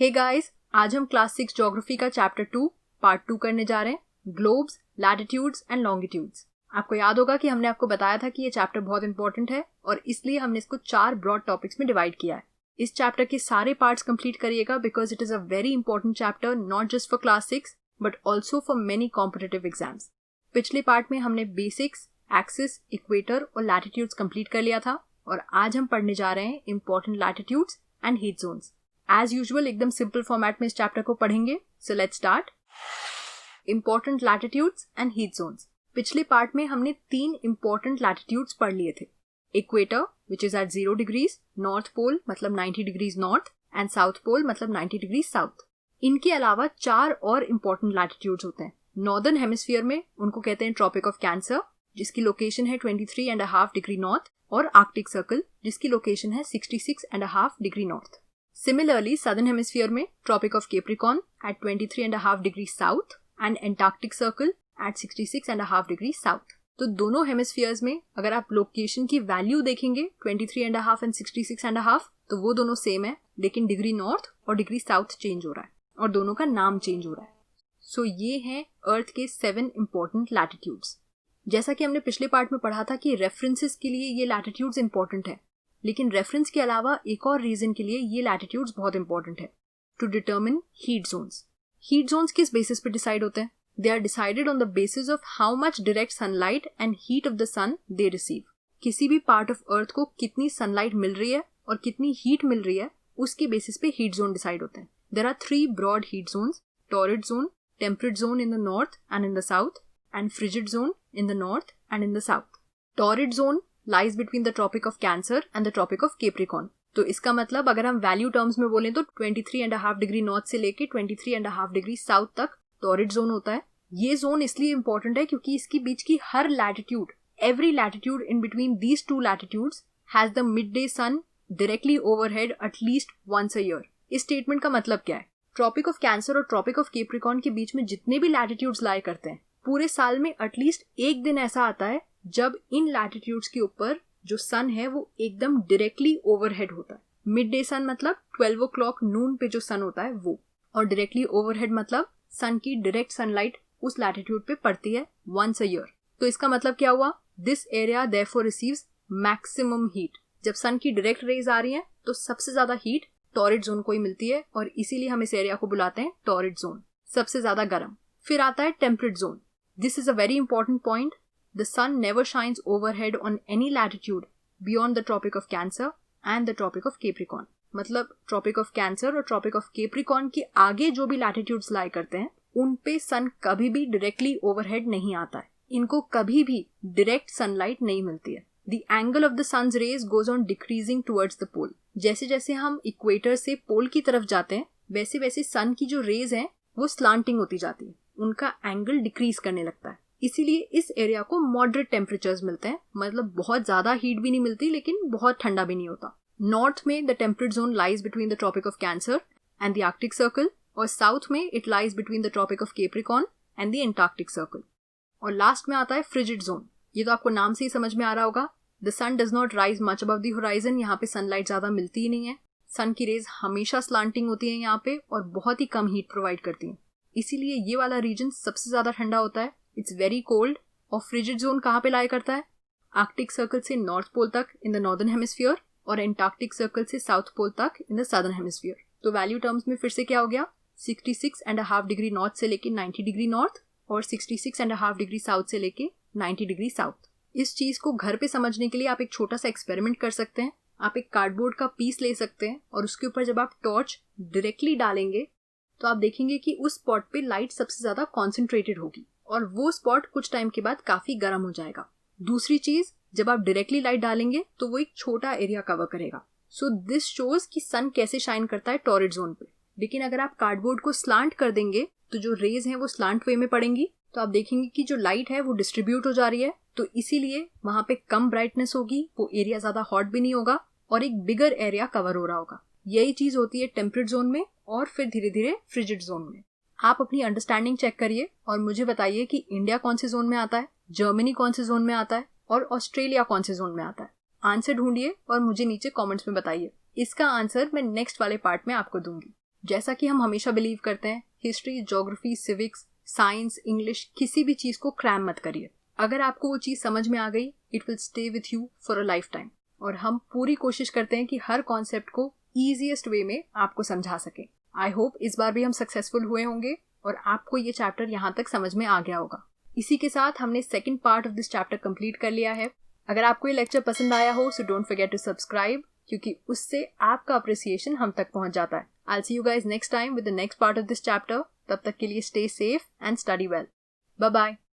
Hey guys, आज हम class 6 geography का चैप्टर 2 पार्ट 2 करने जा रहे हैं, ग्लोब्स, लैटिट्यूड्स एंड लॉन्गिट्यूड्स। आपको याद होगा कि हमने आपको बताया था कि ये चैप्टर बहुत इंपॉर्टेंट है और इसलिए हमने इसको 4 ब्रॉड टॉपिक्स में डिवाइड किया है। इस चैप्टर के सारे पार्ट्स कंप्लीट करिएगा because it is a very important chapter, not just for class 6 but also for many competitive exams. पिछले पार्ट में हमने बेसिक्स, एक्सिस, इक्वेटर और लैटिट्यूड्स कंप्लीट कर लिया था और आज हम पढ़ने जा रहे हैं important latitudes and heat zones. As usual एकदम सिंपल फॉर्मेट में इस चैप्टर को पढ़ेंगे। So let's start. Important latitudes and heat zones. पिछले पार्ट में हमने 3 इंपॉर्टेंट लैटिट्यूड्स पढ़ लिए थे। Equator which is at 0 degrees, north pole मतलब 90 degrees north and south pole मतलब 90 डिग्रीज साउथ। इनके अलावा 4 और इंपॉर्टेंट लैटिट्यूड्स होते हैं। नॉर्दर्न हेमिस्फीयर में उनको कहते हैं ट्रॉपिक ऑफ कैंसर जिसकी लोकेशन है 23.5 डिग्री नॉर्थ, और आर्कटिक सर्कल जिसकी लोकेशन है 66.5 degree north. Similarly, southern hemisphere में Tropic of Capricorn at 23.5 degrees south and Antarctic Circle at 66.5 degrees south. तो दोनों हेमिस्फीयर्स में अगर आप लोकेशन की वैल्यू देखेंगे 23.5 एंड 66.5 तो वो दोनों सेम है, लेकिन डिग्री नॉर्थ और डिग्री साउथ चेंज हो रहा है और दोनों का नाम चेंज हो रहा है। सो ये हैं अर्थ के 7 इंपॉर्टेंट लैटिट्यूड्स। जैसा कि हमने पिछले पार्ट में पढ़ा था कि रेफरेंसेस के लिए ये लैटिट्यूड्स इंपॉर्टेंट है, लेकिन रेफरेंस के अलावा एक और रीजन के लिए ये लैटिट्यूड्स बहुत इंपॉर्टेंट है, to determine heat zones. Heat zones किस बेसिस पे डिसाइड होते हैं? They are decided on the basis of how much direct sunlight and heat of the sun they receive. किसी भी पार्ट ऑफ अर्थ को कितनी सनलाइट मिल रही है और कितनी हीट मिल रही है, उसके बेसिस पे हीट जोन डिसाइड होते हैं। There are 3 broad heat zones, torrid zone, temperate zone in the north and in the south, and frigid zone in the north and in the south. Torrid zone lies between the Tropic of Cancer and the Tropic of Capricorn. तो इसका मतलब अगर हम value terms में बोलें तो 23.5 degree north से लेके 23.5 डिग्री साउथ तक टॉरिड जोन होता है। ये जोन इसलिए इंपॉर्टेंट है क्योंकि इसके बीच की हर latitude, every latitude in between these 2 latitudes has the midday sun directly overhead at least once a year. इस स्टेटमेंट का मतलब क्या है? ट्रॉपिक ऑफ कैंसर और ट्रॉपिक ऑफ केप्रिकॉर्न के बीच में जितने भी लैटिट्यूड्स लाई करते हैं, पूरे साल में एटलीस्ट एक दिन ऐसा आता है जब इन लैटिट्यूड्स के ऊपर जो सन है वो एकदम डायरेक्टली ओवरहेड होता है। मिड डे सन मतलब 12 o'clock नून पे जो सन होता है वो, और डायरेक्टली ओवरहेड मतलब सन की डायरेक्ट सनलाइट उस लैटिट्यूड पे पड़ती है वंस अ ईयर। तो इसका मतलब क्या हुआ? This area therefore receives maximum heat. जब सन की डायरेक्ट रेज आ रही है तो सबसे ज्यादा हीट टॉरिड जोन को ही मिलती है और इसीलिए हम इस एरिया को बुलाते हैं टॉरिड जोन, सबसे ज्यादा गर्म। फिर आता है temperate zone. This is a very important point. The sun never shines overhead on any latitude beyond the Tropic of Cancer and the Tropic of Capricorn. मतलब Tropic of Cancer और Tropic of Capricorn के आगे जो भी latitudes lie करते हैं उन पे sun कभी भी directly overhead नहीं आता है। इनको कभी भी direct sunlight नहीं मिलती है। The angle of the sun's rays goes on decreasing towards the pole. जैसे जैसे हम इक्वेटर से पोल की तरफ जाते हैं वैसे वैसे sun की जो रेज हैं वो slanting होती जाती है, उनका एंगल डिक्रीज करने लगता है। इसीलिए इस एरिया को मॉडरेट टेम्परेचर्स मिलते हैं, मतलब बहुत ज्यादा हीट भी नहीं मिलती लेकिन बहुत ठंडा भी नहीं होता। नॉर्थ में the temperate zone lies between the tropic of cancer and the arctic circle, और साउथ में it lies between the tropic of capricorn and the antarctic circle. और लास्ट में आता है फ्रिजिड जोन। ये तो आपको नाम से ही समझ में आ रहा होगा। The sun does not rise much above the horizon. यहाँ पे सनलाइट ज्यादा मिलती ही नहीं है। सन की रेज हमेशा स्लांटिंग होती है यहाँ पे और बहुत ही कम हीट प्रोवाइड करती है, इसीलिए ये वाला रीजन सबसे ज्यादा ठंडा होता है। It's very cold. और फ्रिजिड जोन कहाँ पे लाई करता है? आर्कटिक सर्कल से नॉर्थ पोल तक इन द नॉर्दर्न हेमिस्फीयर और एंटार्क्टिक सर्कल से साउथ पोल तक इन द सदर्न हेमिस्फीयर। तो वैल्यू टर्म्स में फिर से क्या हो गया? 66.5 डिग्री नॉर्थ से लेके 90 डिग्री नॉर्थ और 66.5 डिग्री साउथ से लेके 90 डिग्री साउथ। इस चीज को घर पे समझने के लिए आप एक छोटा सा एक्सपेरिमेंट कर सकते हैं। आप एक कार्डबोर्ड का पीस ले सकते हैं और उसके ऊपर जब आप टॉर्च डायरेक्टली डालेंगे तो आप देखेंगे कि उस स्पॉट पे लाइट सबसे ज्यादा कॉन्सेंट्रेटेड होगी और वो स्पॉट कुछ टाइम के बाद काफी गर्म हो जाएगा। दूसरी चीज, जब आप डायरेक्टली लाइट डालेंगे तो वो एक छोटा एरिया कवर करेगा। सो दिस शोज कि सन कैसे शाइन करता है टॉरिड जोन पे। लेकिन अगर आप कार्डबोर्ड को स्लांट कर देंगे तो जो रेज हैं वो स्लांट वे में पड़ेंगी, तो आप देखेंगे कि जो लाइट है वो डिस्ट्रीब्यूट हो जा रही है, तो इसीलिए वहां पे कम ब्राइटनेस होगी, वो एरिया ज्यादा हॉट भी नहीं होगा और एक बिगर एरिया कवर हो रहा होगा। यही चीज होती है टेम्परेट जोन में और फिर धीरे धीरे फ्रिजिड जोन में। आप अपनी अंडरस्टैंडिंग चेक करिए और मुझे बताइए कि इंडिया कौन से जोन में आता है, जर्मनी कौन से जोन में आता है और ऑस्ट्रेलिया कौन से जोन में आता है। आंसर ढूंढिए और मुझे नीचे कमेंट्स में बताइए। इसका आंसर मैं नेक्स्ट वाले पार्ट में आपको दूंगी। जैसा कि हम हमेशा बिलीव करते हैं, history, geography, civics, science, English, किसी भी चीज को क्रैम मत करिए। अगर आपको वो चीज समझ में आ गई, it will stay with you for a life time. और हम पूरी कोशिश करते हैं कि हर कॉन्सेप्ट को ईजीएस्ट वे में आपको समझा सके। आई होप इस बार भी हम सक्सेसफुल हुए होंगे और आपको ये चैप्टर यहाँ तक समझ में आ गया होगा। इसी के साथ हमने second part of this chapter complete कर लिया है। अगर आपको ये लेक्चर पसंद आया हो, so don't forget to subscribe, क्योंकि उससे आपका अप्रिसिएशन हम तक पहुंच जाता है। I'll see you guys next time with the next part of this chapter. तब तक के लिए stay safe and study well. Bye bye.